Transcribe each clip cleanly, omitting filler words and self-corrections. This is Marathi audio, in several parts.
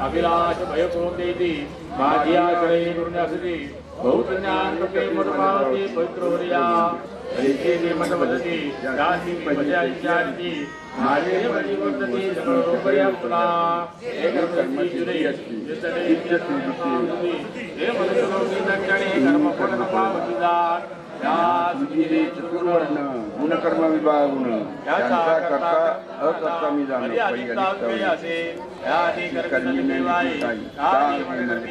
अभिलाष भय प्रोतेति बाधिया करे दुर्न्यासति बहुत ज्ञान रूपे मधुभावती पवित्रोरिया हरिते मत वदति दासी भजया इत्यादि मार्गे परिवर्तति सकलोपरिया पुला एकर्मति जुरयति यतने इत्यति हे मनुष्यों दक्षिणे कर्म फल पावतिदा या सुधीरे चतुर्वर्ण गुणकर्म विभागुण यांचा करता अकर्तामी जाणं परिगणित यादी कर्मी देवाई आदि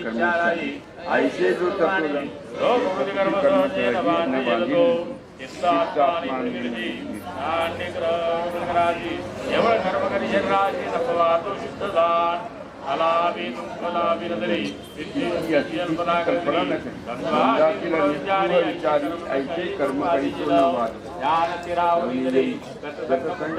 कर्मचारी ऐसे जो तत्व लोक कर्म सोचे नवाने जगतो चित्तात्मानि निर्जी नान्यग्रहराजी एवढ कर्म करी शरीराची नफवातो शुद्धदान अलावी तुमफलावी नदरी विद्युत बना कर ऐसे कर्म करी पूर्णवाद ज्ञान तिरावरी नदरी तत्संग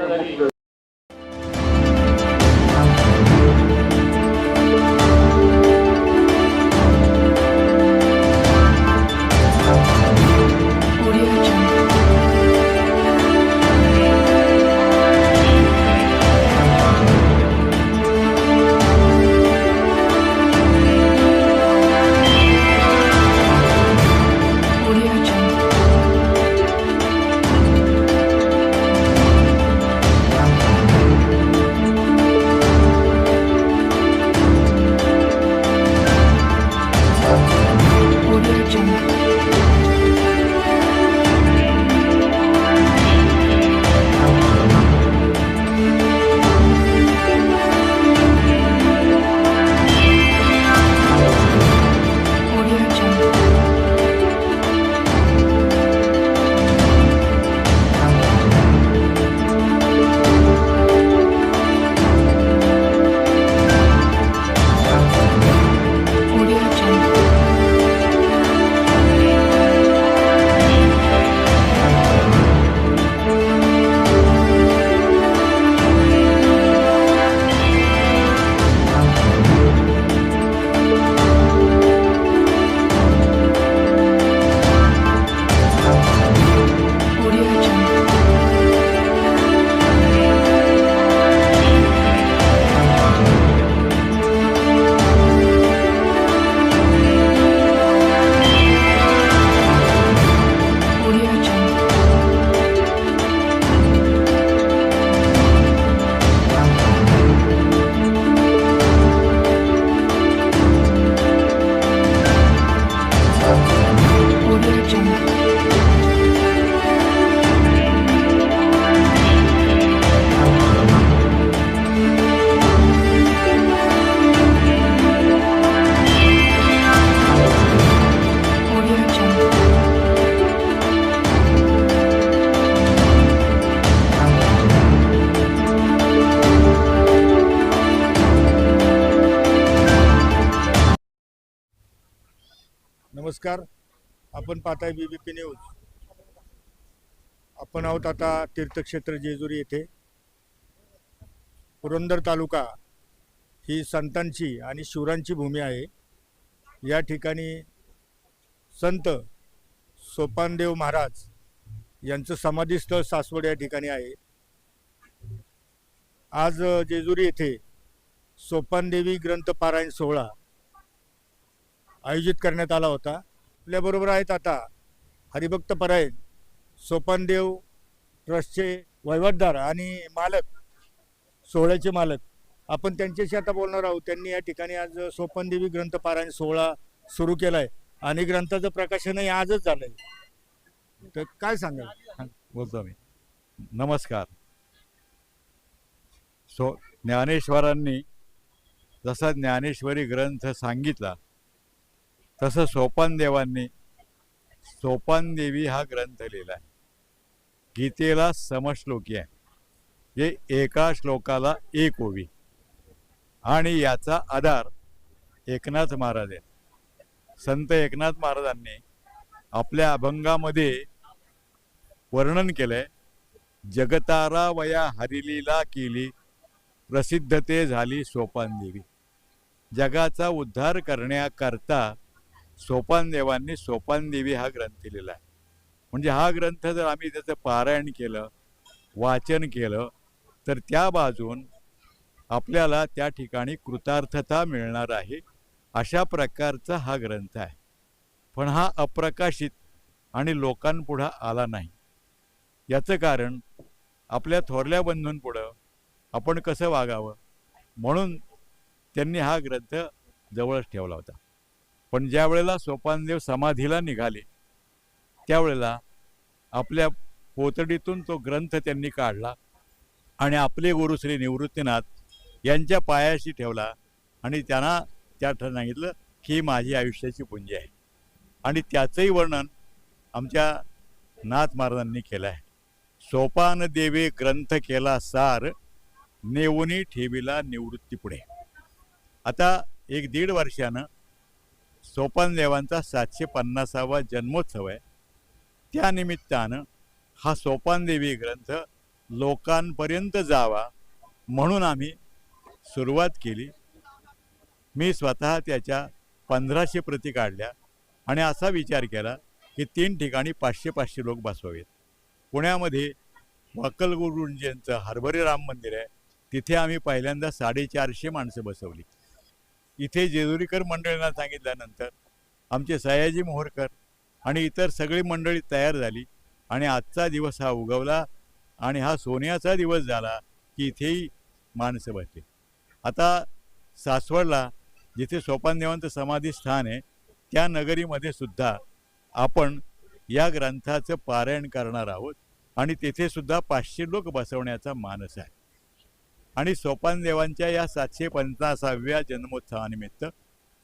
नमस्कार, आपण पाहताय बीबीपी न्यूज। आपण आहोत आता तीर्थक्षेत्र जेजुरी येथे। पुरंदर तालुका ही संतांची आणि शूरांची भूमी आहे। या ठिकाणी संत सोपानदेव महाराज यांचं समाधीस्थळ सासवड या ठिकाणी आहे। आज जेजुरी येथे सोपानदेवी ग्रंथ पारायण सोहळा आयोजित करण्यात आला होता। आपल्याबरोबर आहेत आता हरिभक्त परायण सोपानदेव ट्रस्टचे वहिवाटदार आणि मालक, सोहळ्याचे मालक। आपण त्यांच्याशी आता बोलणार आहोत। त्यांनी या ठिकाणी आज सोपानदेवी ग्रंथ पारायण सोहळा सुरू केलाय आणि ग्रंथाचं प्रकाशनही आजच झालंय, तर काय सांगाल? बोलतो मी। नमस्कार। ज्ञानेश्वरांनी जसा ज्ञानेश्वरी ग्रंथ सांगितला तसं सोपानदेवांनी सोपानदेवी हा ग्रंथ लिहिला आहे। गीतेला समश्लोकी आहे, जे एका श्लोकाला एक ओवी, आणि याचा आधार एकनाथ महाराज आहेत। संत एकनाथ महाराजांनी आपल्या अभंगामध्ये वर्णन केलंय, जगतारा वया हरिलीला केली, प्रसिद्ध ते झाली सोपानदेवी। जगाचा उद्धार करण्याकरता सोपानदेवांनी सोपानदेवी हा ग्रंथ लिहिला आहे. म्हणजे हा ग्रंथ जर आम्ही त्याचं पारायण केलं, वाचन केलं, तर त्या बाजून आपल्याला त्या ठिकाणी कृतार्थता मिळणार आहे. अशा प्रकारचा हा ग्रंथ आहे. पण हा अप्रकाशित आणि लोकांपुढं आला नाही. याचं कारण आपल्या थोरल्या बंधूंपुढं आपण कसं वागावं म्हणून त्यांनी हा ग्रंथ जवळच ठेवला होता. पण ज्या वेळेला सोपानदेव समाधीला निघाले त्यावेळेला आपल्या पोतडीतून तो ग्रंथ त्यांनी काढला आणि आपले गुरु श्री निवृत्तीनाथ यांच्या पायाशी ठेवला आणि त्यांना त्या सांगितलं की माझी आयुष्याची पुंजी आहे. आणि त्याचंही वर्णन आमच्या नाथ महाराजांनी केलं आहे. सोपान देवे ग्रंथ केला सार, नेऊनी ठेविला निवृत्ती पुढे. आता 1-1.5 वर्षानं सोपानदेवांचा 750वा जन्मोत्सव आहे. त्यानिमित्तानं हा सोपानदेवी ग्रंथ लोकांपर्यंत जावा म्हणून आम्ही सुरुवात केली. मी स्वतः त्याच्या 1500 प्रती काढल्या आणि असा विचार केला की 3 ठिकाणी 500-500 लोक बसवावेत. पुण्यामध्ये वक्कलगुरुजींचं हरभरे राम मंदिर आहे, तिथे आम्ही पहिल्यांदा 450 माणसं बसवली. इथे जेजुरीकर मंडळींना सांगितल्यानंतर आमचे सयाजी मोहोरकर आणि इतर सगळी मंडळी तयार झाली आणि आजचा दिवस हा उगवला आणि हा सोन्याचा दिवस झाला की इथेही माणसं बसली. आता सासवडला जिथे सोपानदेवांचं समाधी स्थान आहे त्या नगरीमध्ये सुद्धा आपण या ग्रंथाचं पारायण करणार आहोत आणि तेथे सुद्धा 500 लोक बसवण्याचा मानस आहे. आणि सोपानदेवांच्या या 750व्या जन्मोत्सवानिमित्त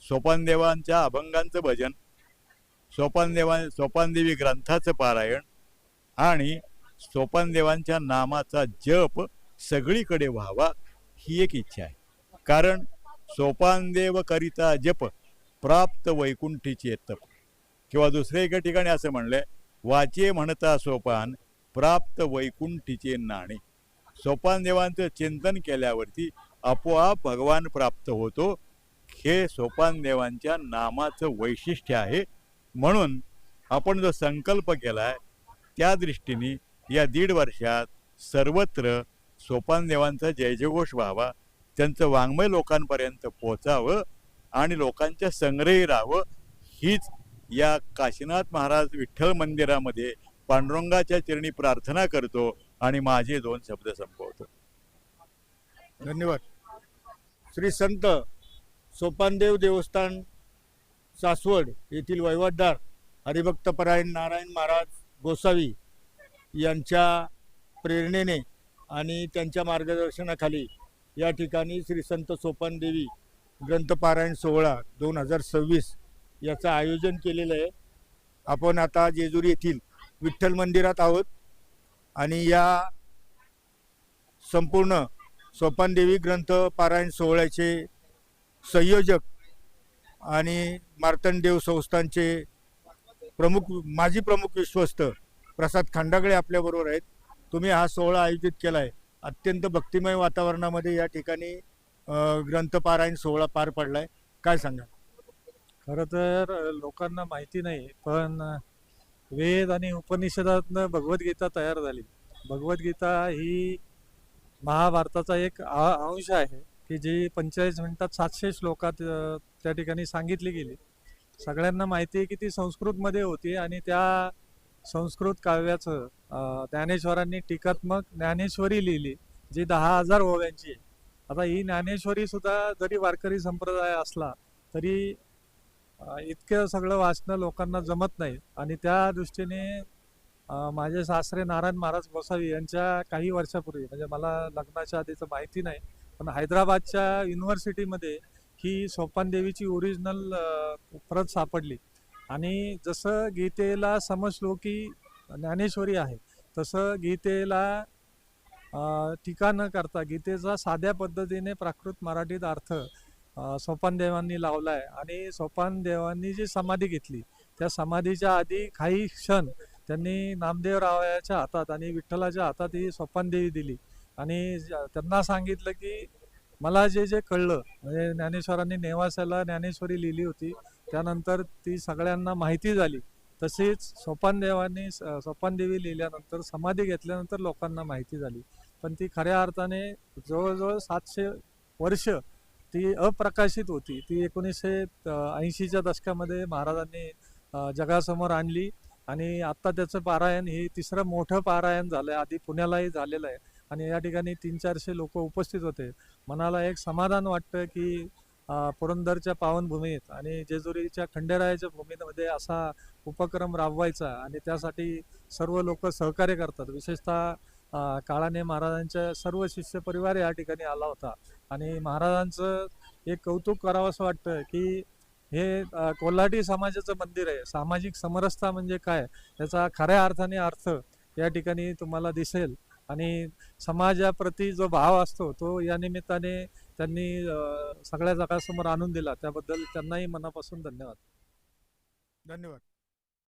सोपानदेवांच्या अभंगांचं भजन, सोपानदेवी ग्रंथाचं पारायण आणि सोपानदेवांच्या नामाचा जप सगळीकडे व्हावा ही एक इच्छा आहे. कारण सोपानदेव करिता जप प्राप्त वैकुंठीचे तप, किंवा दुसऱ्या एका ठिकाणी असं म्हणलंय, वाचे म्हणता सोपान प्राप्त वैकुंठीचे नाणे. सोपानदेवांचं चिंतन केल्यावरती आपोआप भगवान प्राप्त होतो. हे सोपानदेवांच्या नामाचं वैशिष्ट्य आहे. म्हणून आपण जो संकल्प केलाय त्या दृष्टीने या 1.5 वर्षात सर्वत्र सोपानदेवांचा जयजयघोष व्हावा, त्यांचं वाङ्मय लोकांपर्यंत पोचावं आणि लोकांच्या संग्रही राहावं, हीच या काशीनाथ महाराज विठ्ठल मंदिरामध्ये पांडुरंगाच्या चरणी प्रार्थना करतो आणि माझे 2 शब्द संपवतो. धन्यवाद. श्री संत सोपानदेव देवस्थान सासवड येथील वहिवाटदार हरिभक्तपरायण नारायण महाराज गोसावी यांच्या प्रेरणेने आणि त्यांच्या मार्गदर्शनाखाली या ठिकाणी श्री संत सोपानदेवी ग्रंथपारायण सोहळा 2026 याचं आयोजन केलेलं आहे. आपण आता जेजुरी येथील विठ्ठल मंदिरात आहोत आणि या संपूर्ण सोपानदेवी ग्रंथ पारायण सोहळ्याचे संयोजक आणि मार्तंडदेव संस्थानचे माजी प्रमुख विश्वस्त प्रसाद खंडागळे आपल्याबरोबर आहेत. तुम्ही हा सोहळा आयोजित केला आहे. अत्यंत भक्तिमय वातावरणामध्ये या ठिकाणी ग्रंथपारायण सोहळा पार पडलाय, काय सांगा? खरं तर लोकांना माहिती नाही, पण वेद आणि उपनिषदातनं भगवद्गीता तयार झाली. भगवद्गीता ही महाभारताचा एक अंश आहे की जी 45 मिनिटात 700 श्लोकात त्या ठिकाणी सांगितली गेली. सगळ्यांना माहिती आहे की ती संस्कृतमध्ये होती आणि त्या संस्कृत काव्याचं ज्ञानेश्वरांनी टीकात्मक ज्ञानेश्वरी लिहिली जी 10,000 ओव्यांची आहे. आता ही ज्ञानेश्वरी सुद्धा जरी वारकरी संप्रदाय असला तरी इतकं सगळं वाचणं लोकांना जमत नाही. आणि त्या दृष्टीने माझे सासरे नारायण महाराज गोसावी यांच्या काही वर्षापूर्वी, म्हणजे मला लग्नाच्या आधीचं माहिती नाही, पण हैदराबादच्या युनिव्हर्सिटीमध्ये ही सोपानदेवीची ओरिजिनल प्रत सापडली. आणि जसं गीतेला समश्लोकी ज्ञानेश्वरी आहे तसं गीतेला टीका न करता गीतेचा साध्या पद्धतीने प्राकृत मराठीत अर्थ सोपानदेवांनी लावलाय. आणि सोपानदेवांनी जी समाधी घेतली त्या समाधीच्या आधी काही क्षण त्यांनी नामदेवरावाच्या हातात आणि विठ्ठलाच्या हातात ही सोपानदेवी दिली आणि त्यांना सांगितलं की मला जे कळलं म्हणजे ज्ञानेश्वरांनी नेवासाला ज्ञानेश्वरी लिहिली होती, त्यानंतर ती सगळ्यांना माहिती झाली. तसेच सोपानदेवांनी सोपानदेवी लिहिल्यानंतर समाधी घेतल्यानंतर लोकांना माहिती झाली. पण ती खऱ्या अर्थाने जवळजवळ 700 वर्ष ती अप्रकाशित होती. ती 1980च्या दशकामध्ये महाराजांनी जगासमोर आणली आणि आत्ता त्याचं पारायण हे तिसरं मोठं पारायण झालं आहे. आधी पुण्यालाही झालेलं आहे आणि या ठिकाणी 300-400 लोक उपस्थित होते. मनाला एक समाधान वाटतं की पुरंदरच्या पावनभूमीत आणि जेजुरीच्या खंडेरायाच्या भूमीमध्ये असा उपक्रम राबवायचा आणि त्यासाठी सर्व लोक सहकार्य करतात. विशेषतः काळाने महाराजांच्या सर्व शिष्य परिवार या ठिकाणी आला होता आणि महाराजांचं एक कौतुक करावं असं वाटतं की हे कोल्हाटी समाजाचं मंदिर आहे. सामाजिक समरसता म्हणजे काय याचा खऱ्या अर्थाने अर्थ या ठिकाणी तुम्हाला दिसेल आणि समाजाप्रती जो भाव असतो तो या निमित्ताने त्यांनी सगळ्या जगासमोर आणून दिला. त्याबद्दल त्यांनाही मनापासून धन्यवाद. धन्यवाद.